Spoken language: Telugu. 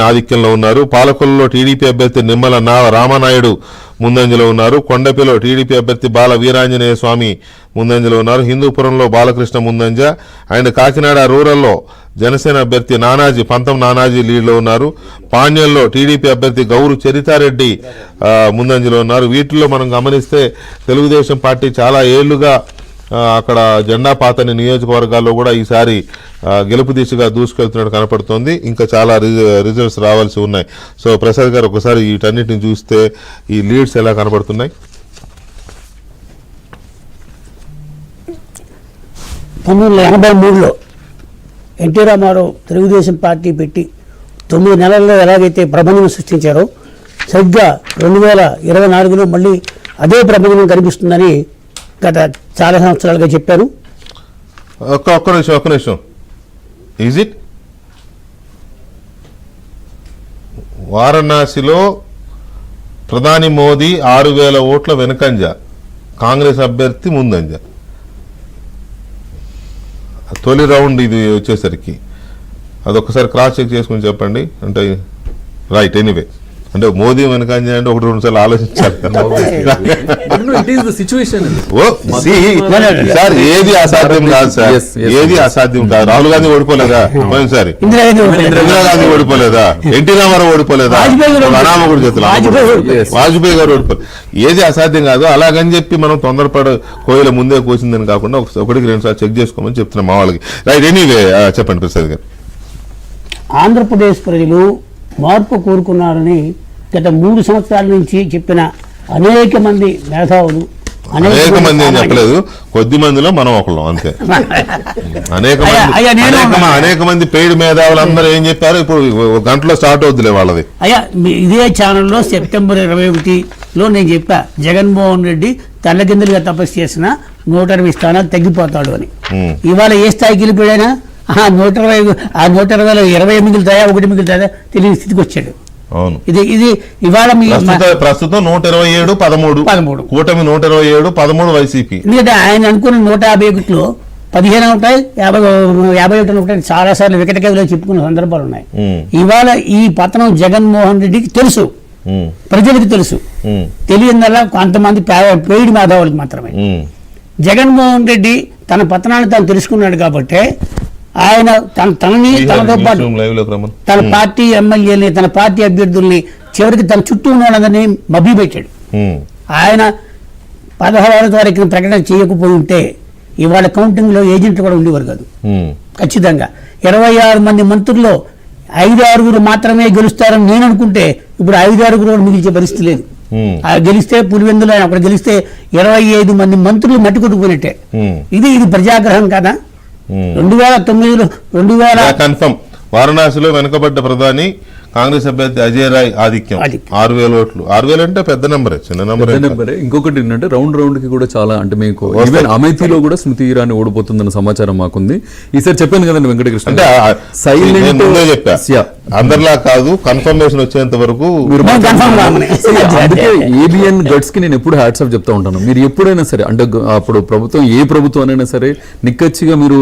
ఆధిక్యంలో ఉన్నారు. పాలకొల్లులో టీడీపీ అభ్యర్థి నిమ్మల రామనాయుడు ముందంజలో ఉన్నారు. కొండపిలో టీడీపీ అభ్యర్థి బాల వీరాంజనేయ స్వామి ముందంజలో ఉన్నారు. హిందూపురంలో బాలకృష్ణ ముందంజ అండ్ కాకినాడ రూరల్లో జనసేన అభ్యర్థి పంతం నానాజీ లీడ్లో ఉన్నారు. పాణ్యంలో టీడీపీ అభ్యర్థి గౌరు చరితారెడ్డి ముందంజలో ఉన్నారు. వీటిల్లో మనం గమనిస్తే తెలుగుదేశం పార్టీ చాలా ఏళ్లుగా అక్కడ జెండా పాతని నియోజకవర్గాల్లో కూడా ఈసారి గెలుపు దిశగా దూసుకెళ్తున్నట్టు కనపడుతోంది. ఇంకా చాలా రిజల్ట్స్ రావాల్సి ఉన్నాయి. సో ప్రసాద్ గారు ఒకసారి వీటన్నిటిని చూస్తే ఈ లీడ్స్ ఎలా కనపడుతున్నాయి? 1983లో ఎన్టీ రామారావు తెలుగుదేశం పార్టీ పెట్టి 9 నెలల్లో ఎలాగైతే ప్రబంధం సృష్టించారో సరిగ్గా 2024లో మళ్ళీ అదే ప్రబంధం కనిపిస్తుందని గత చాలా సంవత్సరాలుగా చెప్పారు. ఒక్క నిమిషం ఈజ్ ఇట్ వారణాసిలో ప్రధాని మోదీ 6,000 ఓట్ల వెనుకంజ, కాంగ్రెస్ అభ్యర్థి ముందంజ. తొలి రౌండ్ ఇది వచ్చేసరికి అదొకసారి క్రాస్ చెక్ చేసుకుని చెప్పండి. అంటే రైట్, ఎనీవే అంటే మోదీ వెనకంజ అంటే 1-2 సార్లు ఆలోచించాలి. సార్ ఏది అసాధ్యం కాదు సార్, ఏది అసాధ్యం కాదు. రాహుల్ గాంధీ ఓడిపోలేదా పోయినసారి? ఇందిరాగాంధీ ఓడిపోలేదా? ఎన్టీ రామారావు ఓడిపోలేదా? అనామకుడు చేతులు వాజ్పేయి గారు ఓడిపోలేదు. ఏది అసాధ్యం కాదు. అలాగని చెప్పి మనం తొందరపడ కోయిల ముందే కోసిందని కాకుండా 1-2 సార్లు చెక్ చేసుకోమని చెప్తున్నాం మా వాళ్ళకి. రైట్, ఎనీవే చెప్పండి ప్రసాద్ గారు. ఆంధ్రప్రదేశ్ ప్రజలు మార్పు కోరుకున్నారని గత 3 సంవత్సరాల నుంచి చెప్పిన అనేక మంది మేధావులు, అనేక మంది ఏం చెప్పలేదు, కొద్ది మందిలో మనం ఒకళ్ళం అంతే. అనేక మంది పెయిడ్ మేధావులు అందరూ ఏం చెప్పారు? ఇప్పుడు గంటలో స్టార్ట్ అవుద్దిలే వాళ్ళది. అయ్యా ఇదే ఛానల్లో సెప్టెంబర్ 21లో నేను చెప్పా, జగన్మోహన్ రెడ్డి తల్లకిందులుగా తపస్సు చేసిన 120 స్థానాలు తగ్గిపోతాడు అని. ఇవాళ ఏ స్థాయికి వెళ్ళిపోయానా? 120లో 20 మిగులుతాయా, 1 మిగులుతాయా తెలియని స్థితికి వచ్చాడు. ఇది ఇవాళ ప్రస్తుతం 127-13 కూటమి, 127-13 వైసీపీ. ఎందుకంటే ఆయన అనుకున్న 151లో 15 ఉంటాయి, 51 ఉంటాయి. చాలా సార్లు వికట కవిలో చెప్పుకున్న సందర్భాలు ఉన్నాయి. ఇవాళ ఈ పతనం జగన్మోహన్ రెడ్డికి తెలుసు, ప్రజలకు తెలుసు. తెలియదల్లా కొంతమంది పెయిడ్ మేధావులకు మాత్రమే. జగన్మోహన్ రెడ్డి తన పతనాన్ని తాను తెలుసుకున్నాడు కాబట్టి ఆయన తనని తనతో పాటు తన పార్టీ ఎమ్మెల్యేని, తన పార్టీ అభ్యర్థుల్ని, చివరికి తన చుట్టూ ఉన్న వాళ్ళందరినీ మభ్యపెట్టాడు. ఆయన 16వ తారీఖున ప్రకటన చేయకపోయి ఉంటే ఇవాళ కౌంటింగ్ లో ఏజెంట్లు కూడా ఉండేవారు కాదు. ఖచ్చితంగా 26 మంది మంత్రుల్లో 5-6 మాత్రమే గెలుస్తారని నేను అనుకుంటే ఇప్పుడు 5-6 మిగిల్చే పరిస్థితి లేదు. గెలిస్తే పులివెందులు ఆయన అక్కడ గెలిస్తే 25 మంది మంత్రులు మట్టి కొట్టుకుపోయినట్టే. ఇది ప్రజాగ్రహం కదా. 2009 కన్ఫర్మ్ వారణాసిలో వెనుకబడ్డ ప్రధాని కాంగ్రెస్ అభ్యర్థి అజయ్ రాయ్ ఆధిక్యం 6,000 ఓట్లు. 6,000 అంటే పెద్ద నెంబరే, చిన్న నెంబరే. ఇంకొకటి ఏంటంటే రౌండ్ కి కూడా చాలా అంటే మీకు అమేథీలో కూడా స్మృతి ఇరానీ ఓడిపోతుందన్న సమాచారం మాకుంది. ఈసారి చెప్పాను కదండి వెంకటకృష్ణ, అంటే సైలెంట్ చెప్పా, అందరిలా కాదు, కన్ఫర్మేషన్ వచ్చేంత వరకు అందుకే ఏబిఎన్ గట్స్ కి నేను ఎప్పుడు హ్యాట్స్ ఆఫ్ చెప్తా ఉంటాను. మీరు ఎప్పుడైనా సరే అంటే అప్పుడు ప్రభుత్వం ఏ ప్రభుత్వం అయినా సరే నిక్కచ్చిగా మీరు